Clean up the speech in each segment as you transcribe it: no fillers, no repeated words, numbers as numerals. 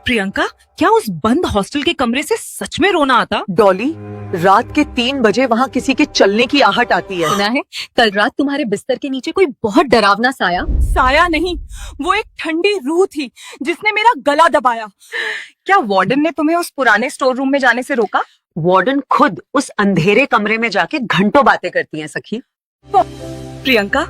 प्रियंका, क्या उस बंद हॉस्टल के कमरे से सच में रोना आता? डॉली, रात के 3 बजे वहाँ किसी के चलने की आहट आती है। सुना है कल रात तुम्हारे बिस्तर के नीचे कोई बहुत डरावना साया नहीं, वो एक ठंडी रूह थी जिसने मेरा गला दबाया। क्या वार्डन ने तुम्हें उस पुराने स्टोर रूम में जाने से रोका? वार्डन खुद उस अंधेरे कमरे में जाके घंटों बातें करती हैं सखी। प्रियंका,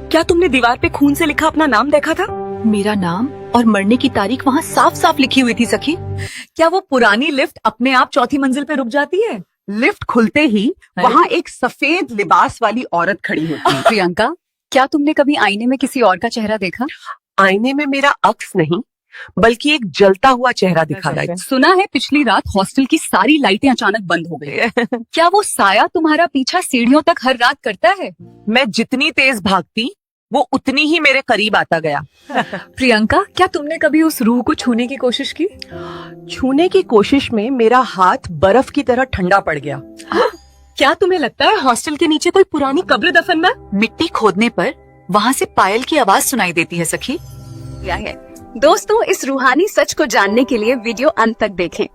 क्या तुमने दीवार पे खून से लिखा अपना नाम देखा था? मेरा नाम और मरने की तारीख वहाँ साफ साफ लिखी हुई थी सखी। क्या वो पुरानी लिफ्ट अपने आप चौथी मंजिल पे रुक जाती है? लिफ्ट खुलते ही वहाँ एक सफेद लिबास वाली औरत खड़ी होती है। प्रियंका, क्या तुमने कभी आईने में किसी और का चेहरा देखा? आईने में मेरा अक्स नहीं, बल्कि एक जलता हुआ चेहरा दिखा रहा है। सुना है पिछली रात हॉस्टल की सारी लाइटें अचानक बंद हो गई। क्या वो साया तुम्हारा पीछा सीढ़ियों तक हर रात करता है? मैं जितनी तेज भागती वो उतनी ही मेरे करीब आता गया। प्रियंका, क्या तुमने कभी उस रूह को छूने की कोशिश की? छूने की कोशिश में मेरा हाथ बर्फ की तरह ठंडा पड़ गया। क्या तुम्हें लगता है हॉस्टल के नीचे कोई पुरानी कब्र दफन है? मिट्टी खोदने पर वहाँ से पायल की आवाज सुनाई देती है सखी। क्या है दोस्तों, इस रूहानी सच को जानने के लिए वीडियो अंत तक देखें।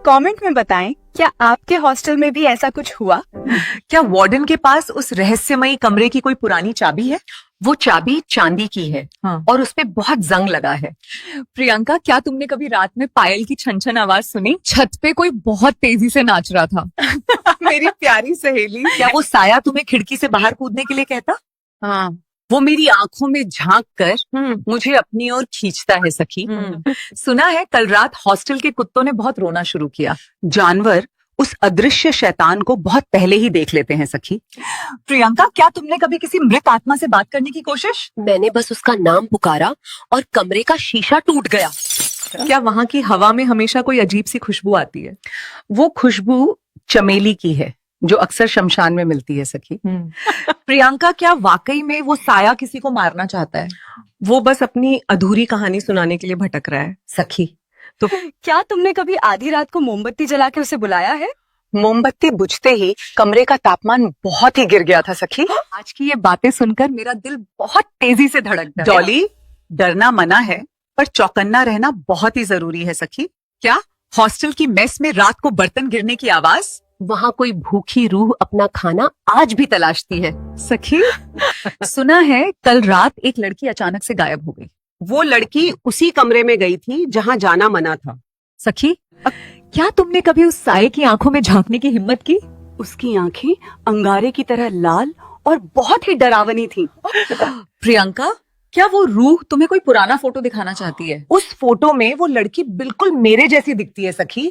कमेंट में बताएं, क्या आपके हॉस्टल में भी ऐसा कुछ हुआ? क्या वार्डन के पास उस रहस्यमयी कमरे की कोई पुरानी चाबी है? वो चाबी चांदी की है और उसपे बहुत जंग लगा है। प्रियंका, क्या तुमने कभी रात में पायल की छन छन आवाज सुनी? छत पे कोई बहुत तेजी से नाच रहा था। मेरी प्यारी सहेली, क्या वो साया तुम्हें खिड़की से बाहर कूदने के लिए कहता? हाँ, वो मेरी आंखों में झांक कर मुझे अपनी ओर खींचता है सखी। सुना है कल रात हॉस्टल के कुत्तों ने बहुत रोना शुरू किया। जानवर उस अदृश्य शैतान को बहुत पहले ही देख लेते हैं सखी। प्रियंका, क्या तुमने कभी किसी मृत आत्मा से बात करने की कोशिश? मैंने बस उसका नाम पुकारा और कमरे का शीशा टूट गया। क्या वहाँ की हवा में हमेशा कोई अजीब सी खुशबू आती है? वो खुशबू चमेली की है जो अक्सर शमशान में मिलती है सखी। प्रियंका, क्या वाकई में वो साया किसी को मारना चाहता है? वो बस अपनी अधूरी कहानी सुनाने के लिए भटक रहा है सखी। तो क्या तुमने कभी आधी रात को मोमबत्ती जला के उसे बुलाया है? मोमबत्ती बुझते ही कमरे का तापमान बहुत ही गिर गया था सखी। आज की ये बातें सुनकर मेरा दिल बहुत तेजी से धड़कता है। डॉली, डरना मना है पर चौकन्ना रहना बहुत ही जरूरी है सखी। क्या हॉस्टल की मेस में रात को बर्तन गिरने की आवाज? वहाँ कोई भूखी रूह अपना खाना आज भी तलाशती है सखी। सुना है कल रात एक लड़की अचानक से गायब हो गई। वो लड़की उसी कमरे में गई थी जहाँ जाना मना था सखी, क्या तुमने कभी उस साये की आंखों में झांकने की हिम्मत की? उसकी आंखें अंगारे की तरह लाल और बहुत ही डरावनी थी। प्रियंका, क्या वो रूह तुम्हें कोई पुराना फोटो दिखाना चाहती है? उस फोटो में वो लड़की बिल्कुल मेरे जैसी दिखती है सखी।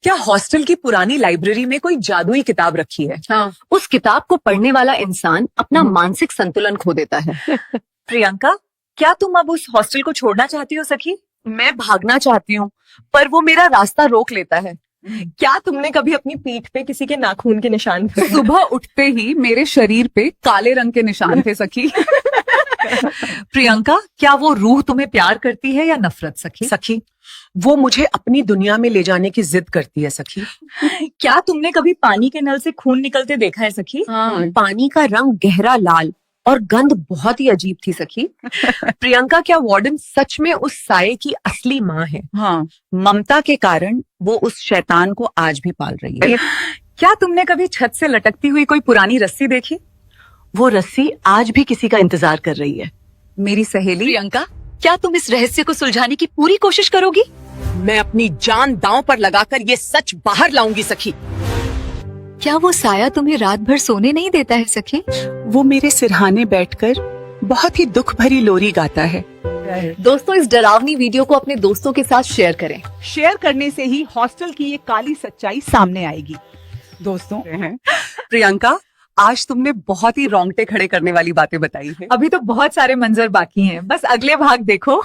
क्या हॉस्टल की पुरानी लाइब्रेरी में कोई जादुई किताब रखी है? हाँ, उस किताब को पढ़ने वाला इंसान अपना मानसिक संतुलन खो देता है। प्रियंका, क्या तुम अब उस हॉस्टल को छोड़ना चाहती हो सखी? मैं भागना चाहती हूँ पर वो मेरा रास्ता रोक लेता है। क्या तुमने कभी अपनी पीठ पे किसी के नाखून के निशान? सुबह उठते ही मेरे शरीर पे काले रंग के निशान थे सखी। प्रियंका, क्या वो रूह तुम्हें प्यार करती है या नफरत सखी? सखी, वो मुझे अपनी दुनिया में ले जाने की जिद करती है सखी। क्या तुमने कभी पानी के नल से खून निकलते देखा है सखी? पानी का रंग गहरा लाल और गंध बहुत ही अजीब थी सखी। प्रियंका, क्या वार्डन सच में उस साये की असली माँ है? हाँ, ममता के कारण वो उस शैतान को आज भी पाल रही है। क्या तुमने कभी छत से लटकती हुई कोई पुरानी रस्सी देखी? वो रस्सी आज भी किसी का इंतजार कर रही है। मेरी सहेली प्रियंका, क्या तुम इस रहस्य को सुलझाने की पूरी कोशिश करोगी? मैं अपनी जान दांव पर लगाकर ये सच बाहर लाऊंगी सखी। क्या वो साया तुम्हें रात भर सोने नहीं देता है सखी? वो मेरे सिरहाने बैठकर बहुत ही दुख भरी लोरी गाता है। दोस्तों, इस डरावनी वीडियो को अपने दोस्तों के साथ शेयर करें। शेयर करने से ही हॉस्टल की ये काली सच्चाई सामने आएगी। दोस्तों, प्रियंका, आज तुमने बहुत ही रोंगटे खड़े करने वाली बातें बताई है। अभी तो बहुत सारे मंजर बाकी हैं, बस अगले भाग देखो।